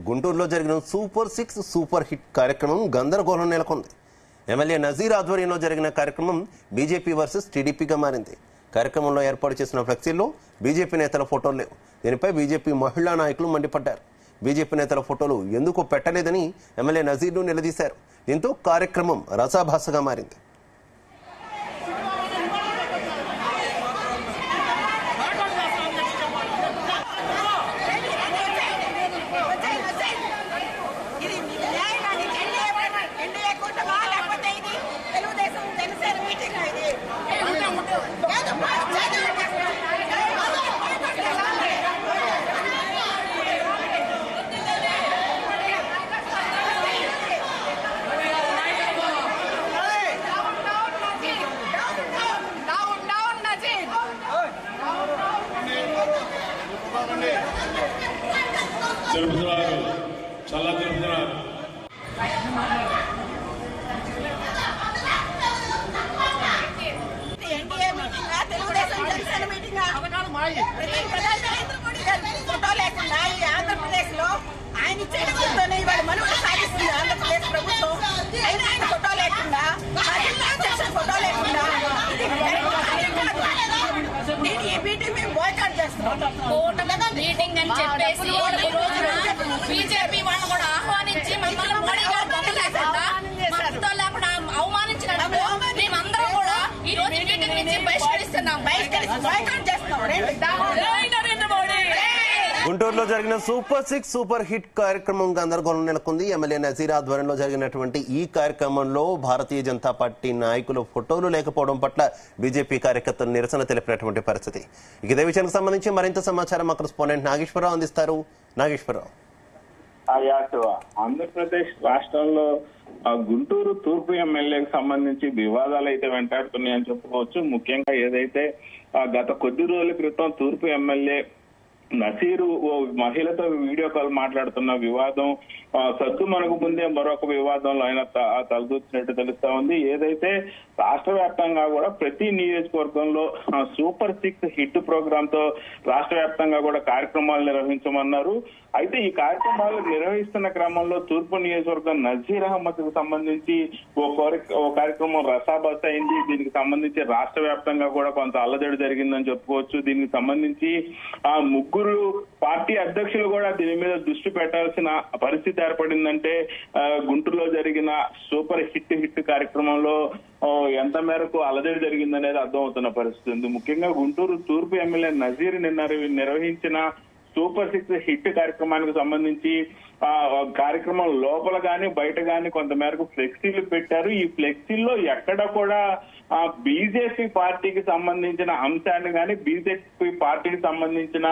గుంటూరులో జరిగిన super 6 super hit కార్యక్రమం గందరగోళం నెలకొంది. ఎమ్మెల్యే నజీర్ ఆధ్వర్యంలో జరిగిన కార్యక్రమం బీజేపీ వర్సెస్ టీడీపీగా మారింది. కార్యక్రమంలో ఏర్పాటు చేసిన ఫ్లెక్సీల్లో బీజేపీ నేతల ఫోటోలు లేవు. దీనిపై బీజేపీ మహిళా నాయకులు మండిపడ్డారు. బీజేపీ నేతల ఫోటోలు ఎందుకు పెట్టలేదని ఎమ్మెల్యే నజీర్ను నిలదీశారు. దీంతో కార్యక్రమం రసాభాసగా మారింది. తెలుపుతున్నారు, చాలా తెలుపుతున్నారు. ఫోటో లేకుండా ఈ ఆంధ్రప్రదేశ్ లో ఆయన ఇచ్చేటతోనే ఇవాళ మనుగడ సాగిస్తుంది ఆంధ్రప్రదేశ్ ప్రభుత్వం. అయినా ఆయన ఫోటో లేకుండా ఫోటో లేకుండా నేను ఈ మీటింగ్ మేము బాయ్కాట్ చేస్తున్నాం. మీటింగ్ అని చెప్పేసి ఈ రోజున బీజేపీ వాళ్ళు కూడా ఆహ్వానించి మమ్మల్ని మోడీ గారు పంపలేకుండా మనతో లేకుండా అవమానించినట్టు మేమందరం కూడా ఈ రోజు మీటింగ్ నుంచి బహిష్కరిస్తున్నాం. బాయ్కాట్ చేస్తున్నాం. నరేంద్ర మోడీ. గుంటూరులో జరిగిన సూపర్ 6 సూపర్ హిట్ కార్యక్రమం గందరగోళం నెలకొంది. ఎమ్మెల్యే నజీర్ ఆధ్వర్యంలో జరిగినటువంటి ఈ కార్యక్రమంలో భారతీయ జనతా పార్టీ నాయకుల ఫోటోలు లేకపోవడం పట్ల బీజేపీ కార్యకర్తలు నిరసన తెలిపినటువంటి పరిస్థితి. ఇదే విషయానికి సంబంధించి మరింత సమాచారం మా కరెస్పాండెంట్ నాగేశ్వరరావు అందిస్తారు. నాగేశ్వరరావు, ఆంధ్రప్రదేశ్ రాష్ట్రంలో గుంటూరు తూర్పు ఎమ్మెల్యేకి సంబంధించి వివాదాలు అయితే వెంటాడుతున్నాయని చెప్పుకోవచ్చు. ముఖ్యంగా ఏదైతే గత కొద్ది రోజుల క్రితం తూర్పు ఎమ్మెల్యే నసీరు ఓ మహిళతో వీడియో కాల్ మాట్లాడుతున్న వివాదం సద్దు మనకు ముందే మరొక వివాదంలో ఆయన తలదూచినట్టు తెలుస్తా ఉంది. ఏదైతే రాష్ట్ర వ్యాప్తంగా కూడా ప్రతి నియోజకవర్గంలో సూపర్ 6 హిట్ ప్రోగ్రామ్ తో రాష్ట్ర వ్యాప్తంగా కూడా కార్యక్రమాలు నిర్వహించమన్నారు. అయితే ఈ కార్యక్రమాలు నిర్వహిస్తున్న క్రమంలో తూర్పు నియోజకవర్గం నజీర్ అహ్మద్ కు సంబంధించి ఓ కార్యక్రమం రసాబస్ అయింది. దీనికి సంబంధించి రాష్ట్ర వ్యాప్తంగా కూడా కొంత అల్లజడి జరిగిందని చెప్పుకోవచ్చు. దీనికి సంబంధించి ముగ్గురు పార్టీ అధ్యక్షులు కూడా దీని మీద దృష్టి పెట్టాల్సిన పరిస్థితి ఏర్పడిందంటే గుంటూరులో జరిగిన సూపర్ హిట్ కార్యక్రమంలో ఎంత మేరకు అలజడి జరిగిందనేది అర్థమవుతున్న పరిస్థితి ఉంది. ముఖ్యంగా గుంటూరు తూర్పు ఎమ్మెల్యే నజీర్ నిన్న నిర్వహించిన సూపర్ 6 హిట్ కార్యక్రమానికి సంబంధించి కార్యక్రమం లోపల గాని బయట గాని కొంత మేరకు ఫ్లెక్సీలు పెట్టారు. ఈ ఫ్లెక్సీల్లో ఎక్కడ కూడా బీజేపీ పార్టీకి సంబంధించిన అంశాన్ని గాని బీజేపీ పార్టీకి సంబంధించిన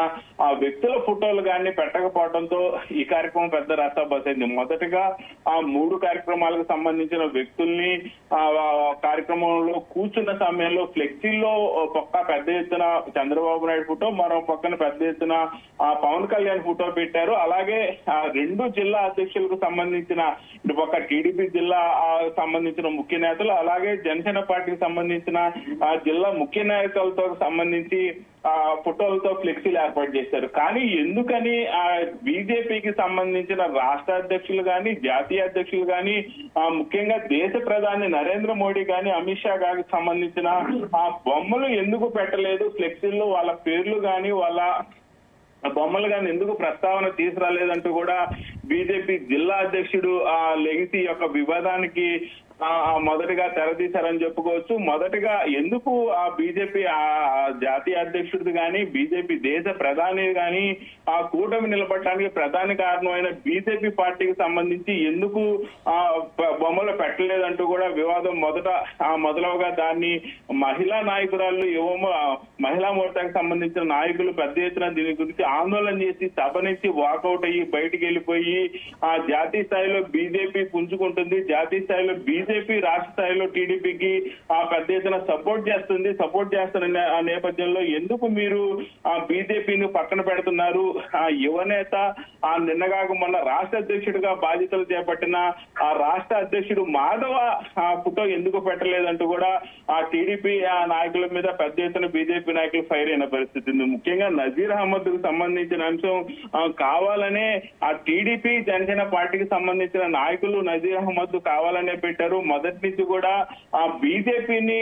వ్యక్తుల ఫోటోలు గాని పెట్టకపోవడంతో ఈ కార్యక్రమం పెద్ద రసాబస్ అయింది. మొదటగా 3 కార్యక్రమాలకు సంబంధించిన వ్యక్తుల్ని కార్యక్రమంలో కూర్చున్న సమయంలో ఫ్లెక్సీల్లో పక్క పెద్ద ఎత్తున చంద్రబాబు నాయుడు ఫోటో, మరో పక్కన పెద్ద ఎత్తున పవన్ కళ్యాణ్ ఫోటో పెట్టారు. అలాగే 2 జిల్లా అధ్యక్షులకు సంబంధించిన ఇటు పక్క టీడీపీ జిల్లా సంబంధించిన ముఖ్య నేతలు, అలాగే జనసేన పార్టీకి సంబంధించిన జిల్లా ముఖ్య నాయకులతో సంబంధించి ఫోటోలతో ఫ్లెక్సీలు ఏర్పాటు చేశారు. కానీ ఎందుకని బీజేపీకి సంబంధించిన రాష్ట్ర అధ్యక్షులు గాని జాతీయ అధ్యక్షులు గాని ముఖ్యంగా దేశ ప్రధాని నరేంద్ర మోడీ గాని అమిత్ షా గారికి సంబంధించిన బొమ్మలు ఎందుకు పెట్టలేదు, ఫ్లెక్సీల్లో వాళ్ళ పేర్లు గాని వాళ్ళ బొమ్మలు గాని ఎందుకు ప్రస్తావన తీసుకురాలేదంటూ కూడా బీజేపీ జిల్లా అధ్యక్షుడు లెగిసి యొక్క వివాదానికి మొదటిగా తెరతీశారని చెప్పుకోవచ్చు. మొదటిగా ఎందుకు బీజేపీ జాతీయ అధ్యక్షుడు గాని బీజేపీ దేశ ప్రధాని గాని కూటమి నిలబడటానికి ప్రధాన కారణమైన బీజేపీ పార్టీకి సంబంధించి ఎందుకు బొమ్మలు పెట్టలేదంటూ కూడా వివాదం మొదలవగా దాన్ని మహిళా నాయకురాలు మహిళా మోర్చాకి సంబంధించిన నాయకులు పెద్ద ఎత్తున దీని గురించి ఆందోళన చేసి సభ నుంచి వాకౌట్ అయ్యి బయటికి వెళ్ళిపోయి జాతీయ స్థాయిలో బీజేపీ పుంజుకుంటుంది, జాతీయ స్థాయిలో బీజేపీ రాష్ట్ర స్థాయిలో టీడీపీకి పెద్ద ఎత్తున సపోర్ట్ చేస్తున్న నేపథ్యంలో ఎందుకు మీరు బీజేపీని పక్కన పెడుతున్నారు, యువనేత నిన్నగాక మొన్న రాష్ట్ర అధ్యక్షుడిగా బాధ్యతలు చేపట్టిన రాష్ట్ర అధ్యక్షుడు మాధవ ఫోటో ఎందుకు పెట్టలేదంటూ కూడా టీడీపీ నాయకుల మీద పెద్ద ఎత్తున బీజేపీ నాయకులు ఫైర్ అయిన పరిస్థితి ఉంది. ముఖ్యంగా నజీర్ అహ్మద్ కు సంబంధించిన అంశం కావాలనే టీడీపీ టీడీపీ జనసేన పార్టీకి సంబంధించిన నాయకులు నజీర్ అహ్మద్ కావాలనే పెట్టారు. మొదటి నుంచి కూడా ఆ బీజేపీని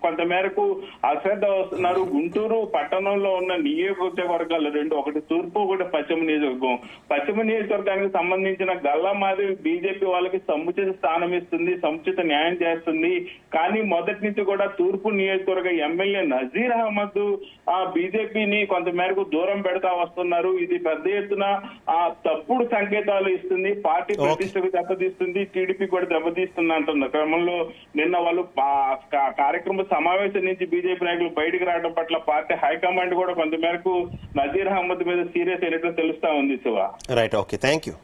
కొంతమేరకు అశ్రద్ధ వస్తున్నారు. గుంటూరు పట్టణంలో ఉన్న నియోజకవర్గాలు రెండు, ఒకటి తూర్పు ఒకటి పశ్చిమ నియోజకవర్గం. పశ్చిమ నియోజకవర్గానికి సంబంధించిన గల్లా మాదిరి బీజేపీ వాళ్ళకి సముచిత స్థానం ఇస్తుంది, సముచిత న్యాయం చేస్తుంది. కానీ మొదటి నుంచి కూడా తూర్పు నియోజకవర్గ ఎమ్మెల్యే నజీర్ అహ్మద్ ఆ బీజేపీని కొంతమేరకు దూరం పెడతా వస్తున్నారు. ఇది పెద్ద ఎత్తున తప్పుడు సంకేతాలు ఇస్తుంది, పార్టీ ప్రతిష్టకు దెబ్బతీస్తుంది, టీడీపీ కూడా దెబ్బతీస్తుంది అంటున్న క్రమంలో నిన్న వాళ్ళు కార్యక్రమ సమావేశం నుంచి బీజేపీ నాయకులు బయటకు రావడం పట్ల పార్టీ హైకమాండ్ కూడా కొంతమేరకు నజీర్ అహ్మద్ మీద సీరియస్ అయినట్లు తెలుస్తా ఉంది Shiva. Right, okay, thank you.